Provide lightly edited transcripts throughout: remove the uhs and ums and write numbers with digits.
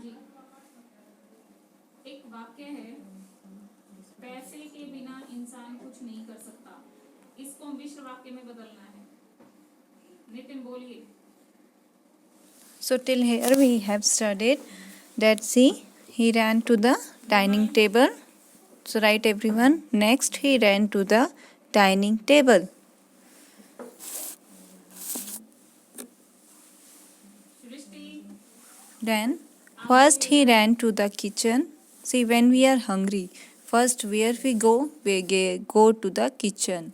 जी, एक वाक्य है, पैसे के बिना इंसान कुछ नहीं कर सकता। इसको हम मिश्र वाक्य में बदलना है। नितिन बोलिए। So till here we have studied that see he ran to the dining table. So write everyone. Next he ran to the dining table. Srishti. Then first he ran to the kitchen. See when we are hungry, first where we go? Go to the kitchen.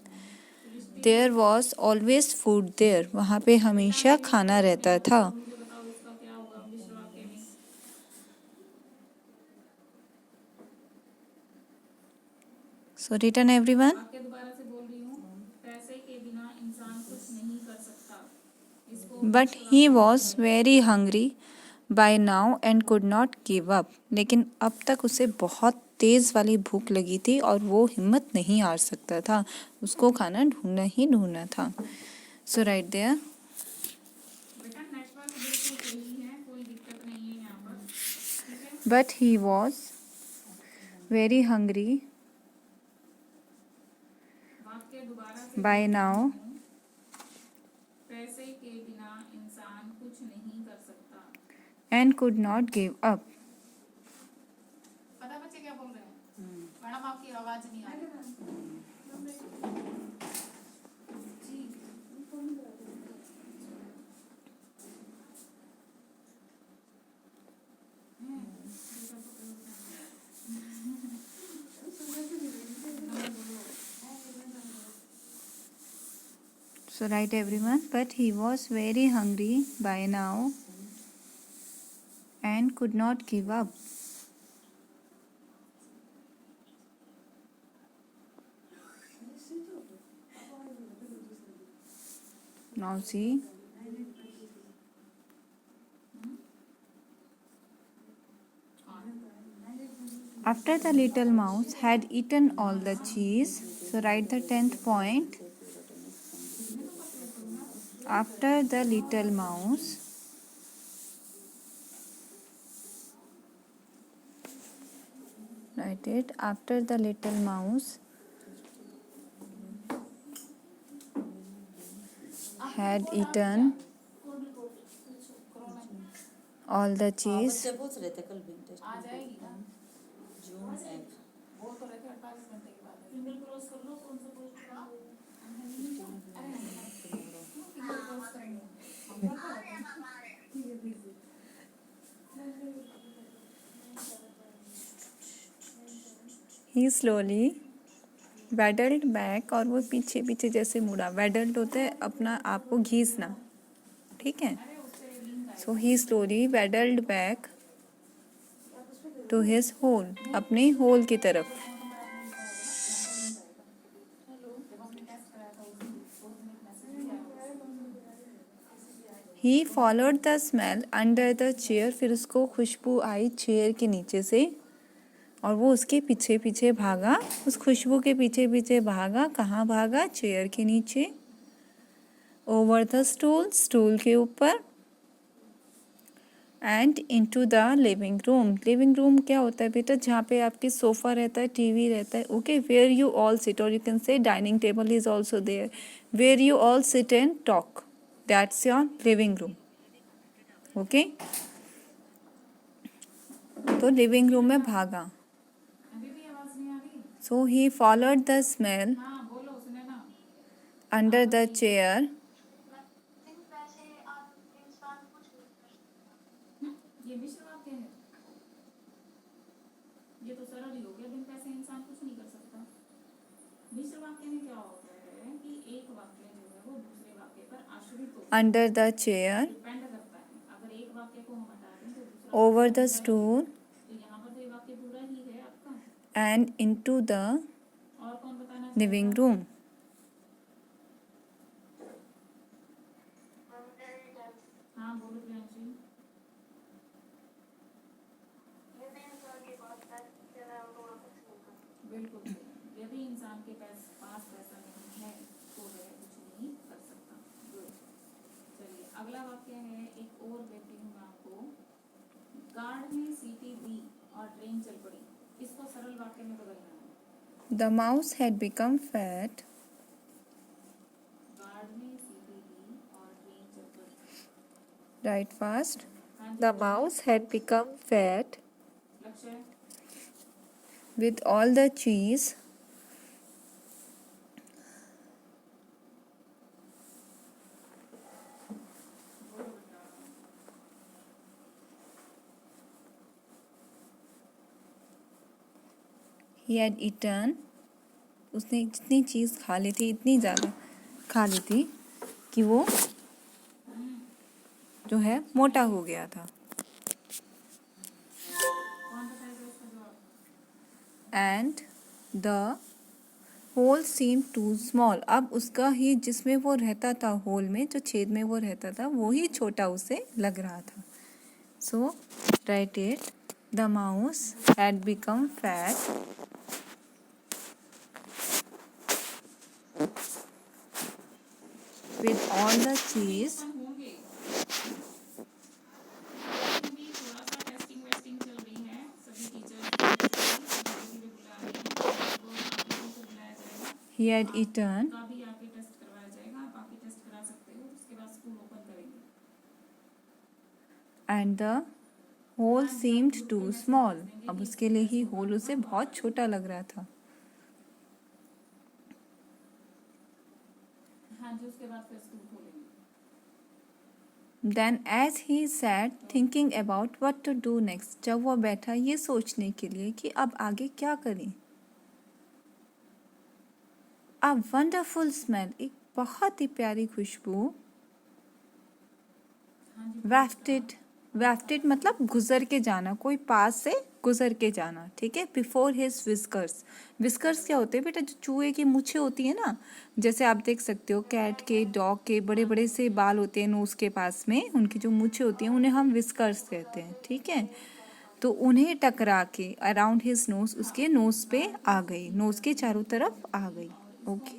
There was always food there. वहाँ पे हमेशा खाना रहता था. मुझे बताओ इसका क्या होगा मिश्र वाक्य में। So written everyone. वाक्य दोबारा से बोल रही हूँ, पैसे के बिना इंसान कुछ नहीं कर सकता। इसको But he was very hungry by now and could not give up. लेकिन अब तक उसे बहुत तेज़ वाली भूख लगी थी और वो हिम्मत नहीं हार सकता था. उसको खाना ढूंढना ही ढूंढना था. So right there. बेटा नेटवर्क बिल्कुल सही है, कोई दिक्कत नहीं है यहाँ पर, ठीक है। But he was very hungry वाक्य दोबारा से by बोल रही now हूँ, पैसे के बिना इंसान कुछ नहीं कर सकता। and could not give up. पता बच्चे क्या बोल रहे हैं? मैडम आपकी आवाज नहीं आ रही। So write everyone. But he was very hungry by now and could not give up. Now see. After the little mouse had eaten all the cheese, so write the 10th point. After the little mouse write it. After the little mouse had eaten all the cheese, आ जाएगी ना? बोल तो रहे थे 48 घंटे के बाद। Finger cross कर लो, कौन सा पोस्ट कर लो? अरे फिंगर क्रॉस कर लो। he slowly waddled back. और वो पीछे पीछे जैसे मुड़ा. waddled होता है अपना आप को घीसना, ठीक है. So he slowly waddled back to his hole. अपने hole की तरफ. He followed the smell under the chair. फिर उसको खुशबू आई चेयर के नीचे से और वो उसके पीछे पीछे भागा. उस खुशबू के पीछे पीछे भागा. कहाँ भागा? चेयर के नीचे. ओवर द स्टूल, स्टूल के ऊपर. And into the living room. Living room क्या होता है बेटा? जहाँ पे आपकी सोफ़ा रहता है, टीवी रहता है. Okay, where you all sit, और you can say dining table is also there. Where you all sit and talk, that's your living room. Okay, तो लिविंग रूम में भागा. अभी भी आवाज नहीं आ रही? So he followed the smell हाँ बोलो, सुने ना। Under the chair. ये मिश्र वाक्य है। ये तो सरल ही हो गया, बिन पैसे इंसान कुछ नहीं कर सकता। मिश्र वाक्य में क्या होता है कि एक वाक्य जो है वो दूसरे वाक्य पर आश्रित होता है, अंडर द चेयर, डिपेंड करता है। अगर एक वाक्य को हम हटा दें तो दूसरा ओवर वाक्य द पूरा ही है। स्टूल तो यहाँ पर तो ये वाक्य पूरा ही है आपका। एंड इनटू द और कौन बताना लिविंग चाहेगा? रूम. हाँ बोलो प्रियांशी। बिल्कुल सही। यदि इंसान के पास पैसा नहीं है तो वह कुछ नहीं कर सकता। गुड। चलिए अगला वाक्य है, एक और देती हूँ मैं आपको। गार्ड ने सीटी दी और ट्रेन चल पड़ी। इसको सरल वाक्य में बदलना है। The mouse had become fat. Guard ने सीटी दी और ट्रेन चल पड़ी। Write fast. हाँ जी, The mouse had become fat लक्ष्य with all the cheese बोलो बेटा। he had eaten. उसने जितनी चीज़ खा ली थी, इतनी ज़्यादा खा ली थी कि वो जो है मोटा हो गया था। कौन बताएगा इसका जवाब? And the hole seemed too small. अब उसका ही जिसमें वो रहता था, होल में जो छेद में वो रहता था, वो ही छोटा उसे लग रहा था। So write it. The mouse had become fat with all the cheese होंगे भी थोड़ा सा टेस्टिंग वेस्टिंग चल रही है। सभी टीचर्स धीरे बुला रहे हैं। तो आप लोगों को बुलाया जाएगा। he had eaten का भी आके टेस्ट करवाया जाएगा। आप आके टेस्ट करा सकते हो। उसके बाद स्कूल ओपन करेंगे। and the hole seemed too small. अब उसके लिए ही होल उसे बहुत छोटा लग रहा था। हाँ जी, उसके बाद फिर स्कूल खोलेंगे। Then as he sat thinking about what to do next, जब वो बैठा ये सोचने के लिए कि अब आगे क्या करें, a wonderful smell, एक बहुत ही प्यारी खुशबू, हाँ जी, wafted मतलब गुजर के जाना, कोई पास से गुजर के जाना, ठीक है। बिफोर हिज विस्कर्स, विस्कर्स क्या होते हैं बेटा? जो चूहे की मूछें होती है ना, जैसे आप देख सकते हो कैट के, डॉग के बड़े बड़े से बाल होते हैं नोज के पास में, उनकी जो मूछें होती हैं उन्हें हम विस्कर्स कहते हैं, ठीक है। तो उन्हें टकरा के अराउंड हिज नोज, उसके नोज पे आ गई, नोज के चारों तरफ आ गई। Okay,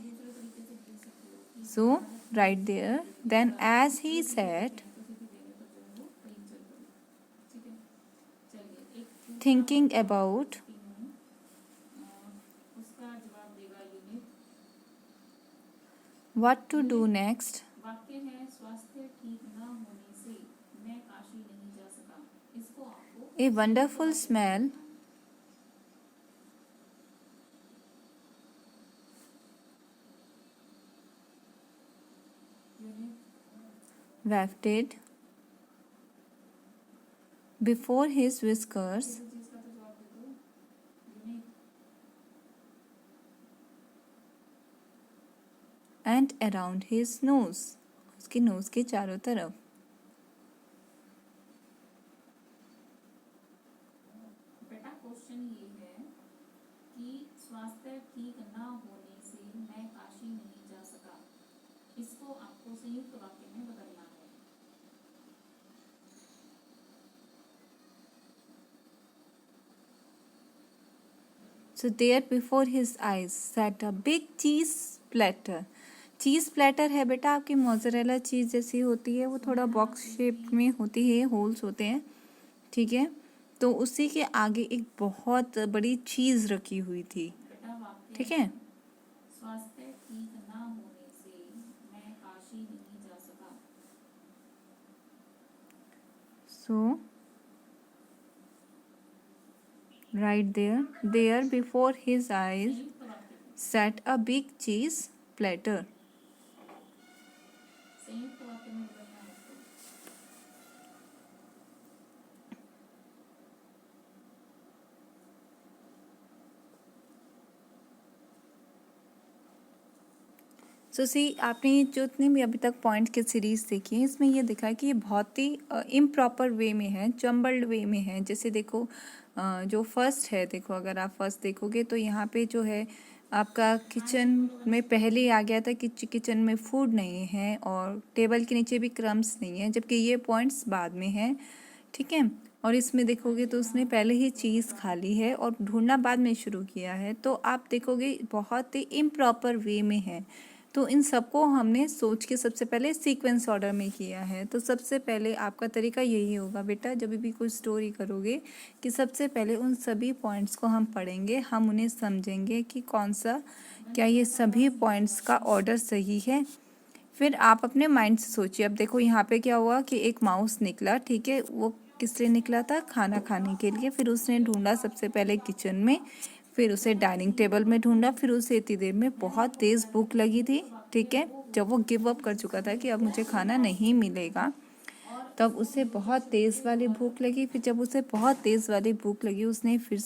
so right there, then as he set thinking about उसका जवाब देगा unit. what to do next, वाक्य है स्वास्थ्य ठीक न होने से मैं काशी नहीं जा सका। इसको आपको a wonderful smell unit wafted before his whiskers चीज का तो जवाब दे दो। Unit and around his nose, उसके नोज के चारों तरफ। बेटा क्वेश्चन ये है कि स्वास्थ्य ठीक न होने से मैं काशी नहीं जा सका। इसको आपको संयुक्त वाक्य में बदलना है। So there before his eyes sat a big cheese platter. Cheese platter है बेटा, आपकी मोज़रेला चीज़ जैसी होती है, वो थोड़ा बॉक्स शेप में होती है, होल्स होते हैं, ठीक है। तो उसी के आगे एक बहुत बड़ी चीज़ रखी हुई थी, बेटा वाक्य ठीक है। स्वास्थ्य ठीक न होने से मैं काशी नहीं जा सका। So right there before his eyes संयुक्त वाक्य में sat a big cheese platter. संयुक्त वाक्य में बदलना है इसको। सो सी, आपने जितने भी अभी तक पॉइंट की सीरीज देखी है, इसमें ये दिखा है कि ये बहुत ही इम्प्रॉपर वे में है, जम्बल्ड वे में है। जैसे देखो जो फर्स्ट है, देखो अगर आप फर्स्ट देखोगे तो यहाँ पे जो है आपका किचन में पहले ही आ गया था कि किचन में फूड नहीं है और टेबल के नीचे भी क्रम्स नहीं है, जबकि ये पॉइंट्स बाद में है, ठीक है। और इसमें देखोगे तो उसने पहले ही चीज़ खा ली है और ढूंढना बाद में शुरू किया है, तो आप देखोगे बहुत ही इम्प्रॉपर वे में है। तो इन सबको हमने सोच के सबसे पहले सीक्वेंस ऑर्डर में किया है। तो सबसे पहले आपका तरीका यही होगा बेटा, जब भी कोई स्टोरी करोगे, कि सबसे पहले उन सभी पॉइंट्स को हम पढ़ेंगे, हम उन्हें समझेंगे कि कौन सा, क्या ये सभी पॉइंट्स का ऑर्डर सही है। फिर आप अपने माइंड से सोचिए। अब देखो यहाँ पे क्या हुआ कि एक माउस निकला, ठीक है, वो किस लिए निकला था? खाना खाने के लिए। फिर उसने ढूंढा सबसे पहले किचन में, फिर उसे डाइनिंग टेबल में ढूंढा, फिर उसे इतनी देर में बहुत तेज़ भूख लगी थी, ठीक है, जब वो गिव अप कर चुका था कि अब मुझे खाना नहीं मिलेगा, तब उसे बहुत तेज़ वाली भूख लगी। फिर जब उसे बहुत तेज़ वाली भूख लगी, उसने फिर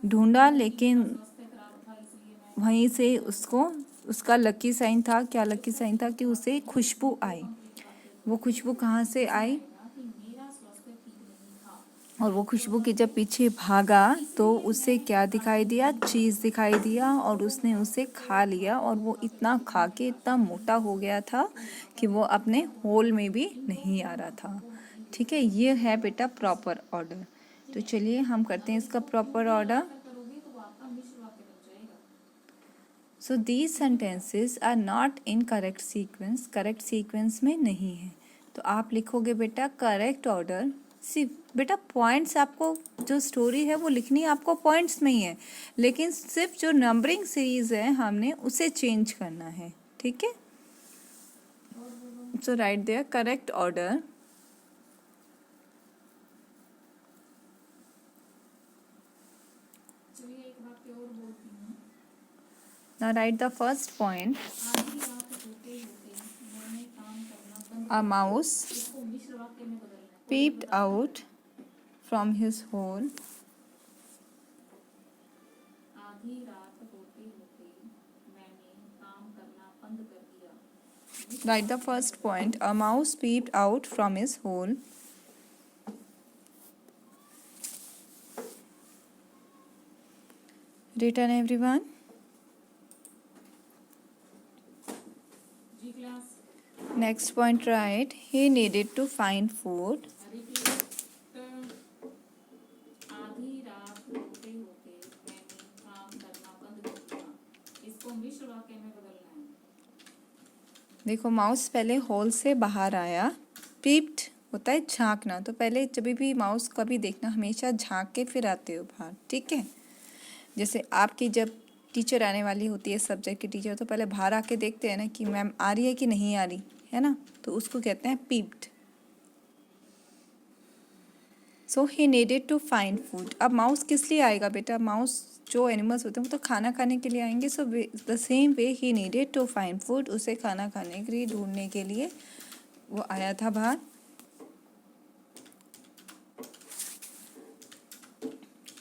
ढूंढा, लेकिन वहीं से उसको, उसका लकी साइन था, क्या लकी साइन था कि उसे खुशबू आई। वो खुशबू कहाँ से आई? और वो खुशबू के जब पीछे भागा तो उसे क्या दिखाई दिया? चीज़ दिखाई दिया, और उसने उसे खा लिया, और वो इतना खा के इतना मोटा हो गया था कि वो अपने होल में भी नहीं आ रहा था। ठीक है, ये है बेटा प्रॉपर ऑर्डर। तो चलिए हम करते हैं इसका proper order. So these sentences are not in correct sequence, correct sequence में नहीं है। तो आप लिखोगे बेटा करेक्ट ऑर्डर। सिर्फ बेटा पॉइंट्स, आपको जो स्टोरी है वो लिखनी आपको पॉइंट्स में ही है, लेकिन सिर्फ जो नंबरिंग सीरीज है हमने उसे चेंज करना है, ठीक है। So right there correct order. Now write the first point. A mouse peeped out from his hole. Write the first point. A mouse peeped out from his hole. Written everyone? Next point, right? He needed to find food. देखो mouse पहले whole से बाहर आया। Peeped होता है झांकना, तो पहले जब भी माउस कभी देखना हमेशा झांक के फिर आते हो बाहर, ठीक है। जैसे आपकी जब टीचर आने वाली होती है, सब्जेक्ट की टीचर, तो पहले बाहर आके देखते हैं ना कि मैम आ रही है कि नहीं आ रही है ना, तो उसको कहते हैं peeped. So he needed to find food. अब माउस किस लिए आएगा बेटा? माउस जो एनिमल्स होते हैं वो तो खाना खाने के लिए आएंगे। So the same way he needed to find food, उसे खाना खाने के लिए, ढूंढने के लिए वो आया था बाहर।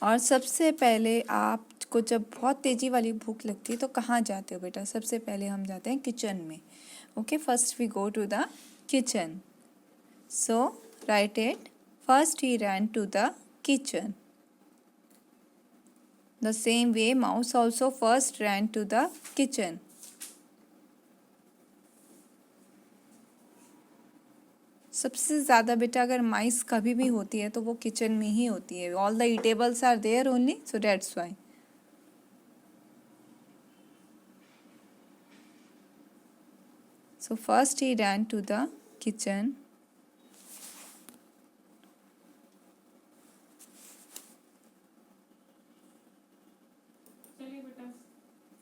और सबसे पहले आपको जब बहुत तेज़ी वाली भूख लगती है तो कहाँ जाते हो बेटा? सबसे पहले हम जाते हैं किचन में। Okay, first we go to the kitchen. So write it. First he ran to the kitchen. The same way mouse also first ran to the kitchen. सबसे ज़्यादा बेटा अगर माइस कभी भी होती है तो वो किचन में ही होती है। All the eatables are there only, so that's why. So first he ran to the kitchen.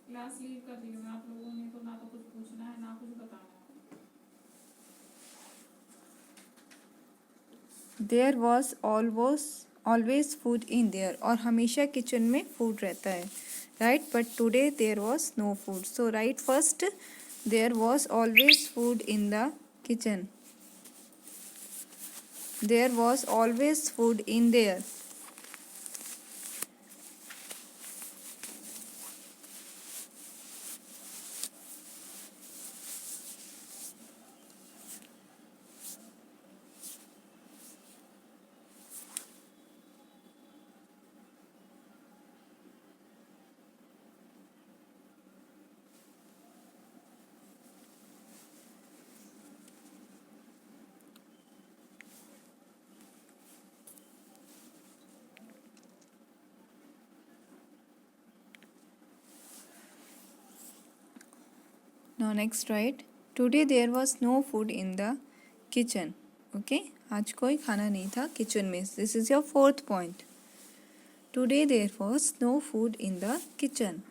Class leave कर रही हूँ, आप लोगों ने तो ना तो कुछ पूछना है ना कुछ बताना है। There was always food in there, और हमेशा किचन में फूड रहता है, right? But today there was no food. So right first, there was always food in the kitchen. There was always food in there. Now next write, today there was no food in the kitchen. Okay, आज कोई खाना नहीं था kitchen में. This is your fourth point. Today there was no food in the kitchen.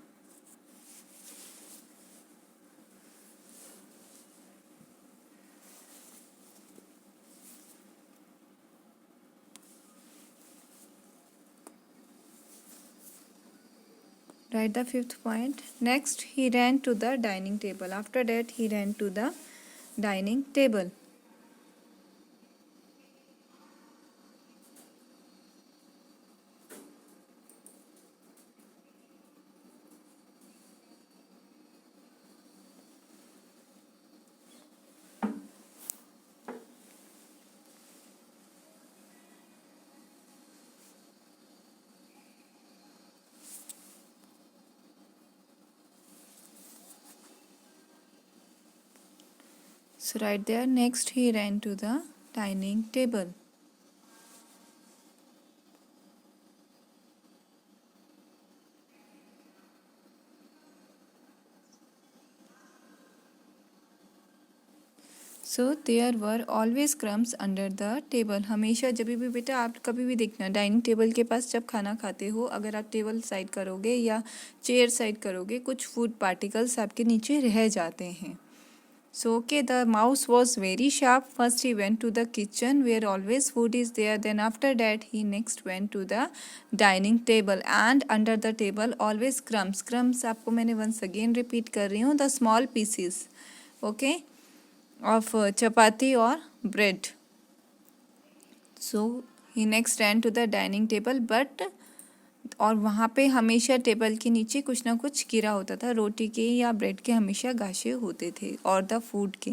Write the fifth point. Next, he ran to the dining table. After that, he ran to the dining table. So right there, next he ran to the dining table. So there were always crumbs under the table. हमेशा जब भी बेटा आप कभी भी देखना dining table के पास जब खाना खाते हो, अगर आप टेबल साइड करोगे या चेयर साइड करोगे, कुछ फूड पार्टिकल्स आपके नीचे रह जाते हैं. So, okay, the mouse was very sharp. First he went to the kitchen where always food is there. Then after that he next went to the dining table and under the table always crumbs. Crumbs आपको मैंने once again repeat कर रही हूँ. The small pieces, okay, of chapati or bread. So he next ran to the dining table but और वहाँ पे हमेशा table के नीचे कुछ ना कुछ गिरा होता था. रोटी के या ब्रेड के हमेशा गाशे होते थे और द फूड के.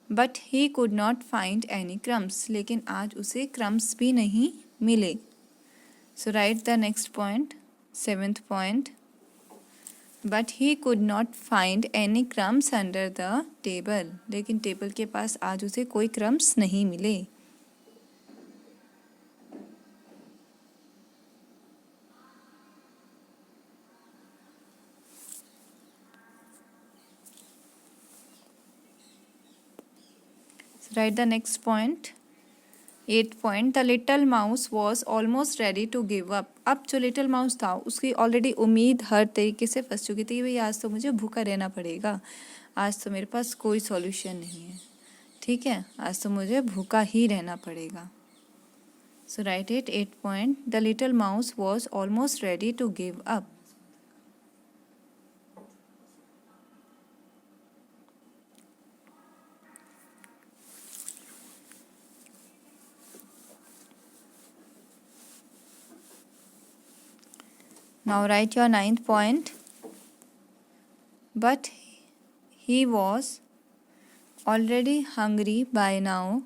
But he could not find any crumbs. लेकिन आज उसे क्रम्स भी नहीं मिले. So write the next point, seventh point. But he could not find any crumbs under the table. लेकिन टेबल के पास आज उसे कोई क्रम्स नहीं मिले. Write the next point, 8th point. The little mouse was almost ready to give up. अब जो लिटल माउस था उसकी ऑलरेडी उम्मीद हर तरीके से फंस चुकी थी. भाई आज तो मुझे भूखा रहना पड़ेगा, आज तो मेरे पास कोई सॉल्यूशन नहीं है. ठीक है, आज तो मुझे भूखा ही रहना पड़ेगा. So write it, 8th point. The little mouse was almost ready to give up. Now write your 9th point. But he was already hungry by now.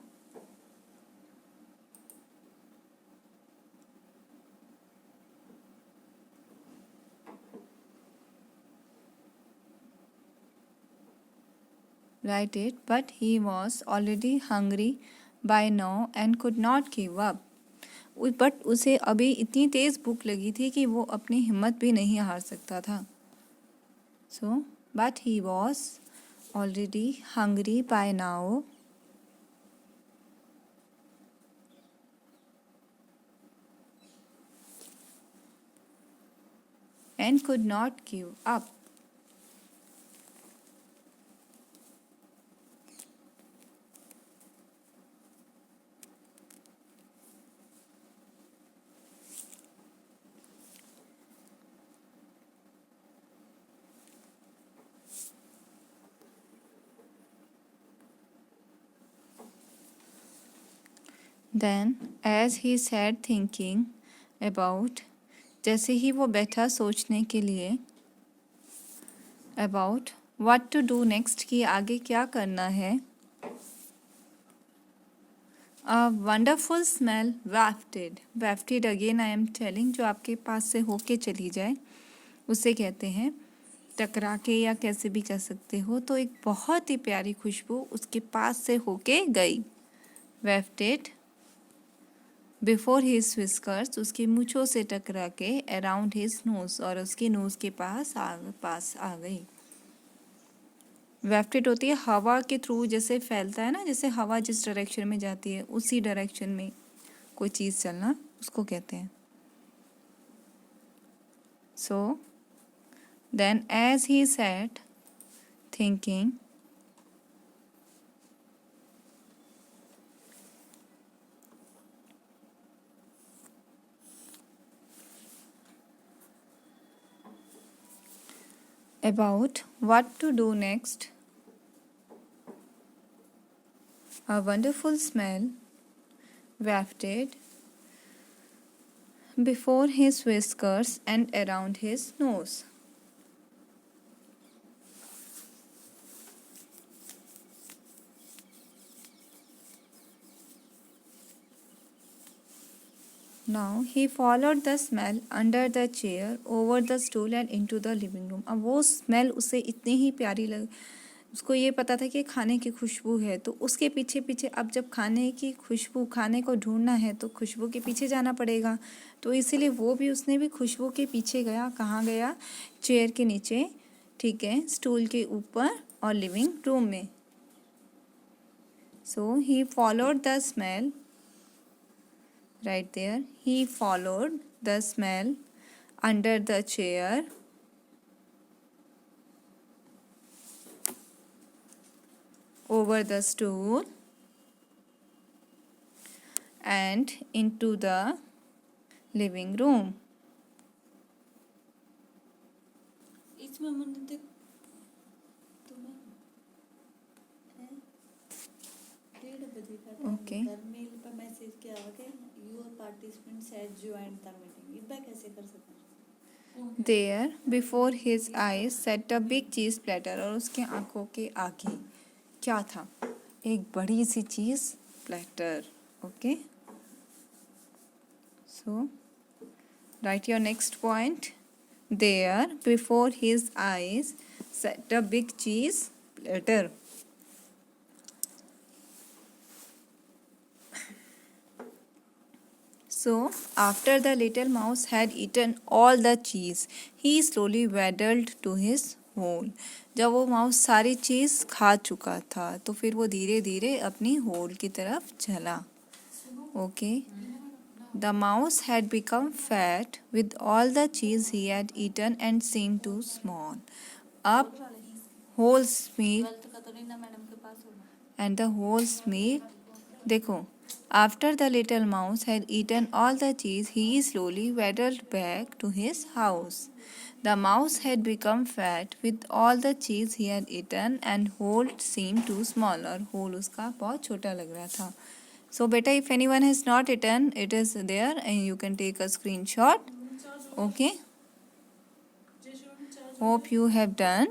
Write it. But he was already hungry by now and could not give up. But उसे अभी इतनी तेज़ भूख लगी थी कि वो अपनी हिम्मत भी नहीं हार सकता था. So but he was already hungry by now and could not give up. Then as he sat thinking about, जैसे ही वो बैठा सोचने के लिए, about what to do next, कि आगे क्या करना है, a wonderful smell wafted. Wafted again I am telling, जो आपके पास से होके चली जाए उसे कहते हैं टकरा के या कैसे भी कह सकते हो. तो एक बहुत ही प्यारी खुशबू उसके पास से होके गई. wafted बिफोर हिज whiskers, उसके मूँछों से टकरा के, अराउंड हिज नोज, और उसके नोज के पास आ गई। वेफ्टेड होती है हवा के थ्रू, जैसे फैलता है ना, जैसे हवा जिस डायरेक्शन में जाती है उसी डायरेक्शन में कोई चीज़ चलना, उसको कहते हैं। So then as he sat thinking, about what to do next, a wonderful smell wafted before his whiskers and around his nose. Now he followed the smell under the chair, over the stool and into the living room. अब वो smell उसे इतनी ही प्यारी लग, उसको ये पता था कि खाने की खुशबू है, तो उसके पीछे पीछे, अब जब खाने की खुशबू, खाने को ढूंढना है तो खुशबू के पीछे जाना पड़ेगा, तो इसीलिए उसने भी खुशबू के पीछे गया। कहाँ गया? चेयर के नीचे, ठीक है, स्टूल के ऊपर और लिविंग रूम में। So he followed the smell, right there, he followed the smell under the chair, over the stool and into the living room. इसमें मैंने देख तुम्हें 1:30 बजे का Okay. मेल पर मैसेज किया हुआ कि your participants has joined the meeting. इस बार कैसे कर सकते हैं? There before his eyes sat a big cheese platter, और उसके आंखों के आगे क्या था? एक बड़ी सी चीज platter. Okay, so write your next point. There before his eyes sat a big cheese platter. So, after the little mouse had eaten all the cheese, he slowly waddled to his hole. जब वो mouse सारी चीज़ खा चुका था, तो फिर वो धीरे धीरे अपनी होल की तरफ चला। Okay, the mouse had become fat with all the cheese he had eaten and seemed too small. Up whole meal twelfth का तो नहीं ना मैडम के पास होगा। and the whole meal, देखो, after the little mouse had eaten all the cheese, he slowly waddled back to his house. The mouse had become fat with all the cheese he had eaten and whole seemed too small, और whole उसका बहुत छोटा लग रहा था। So beta, if anyone has not eaten, it is there and you can take a screenshot. Okay, hope you have done.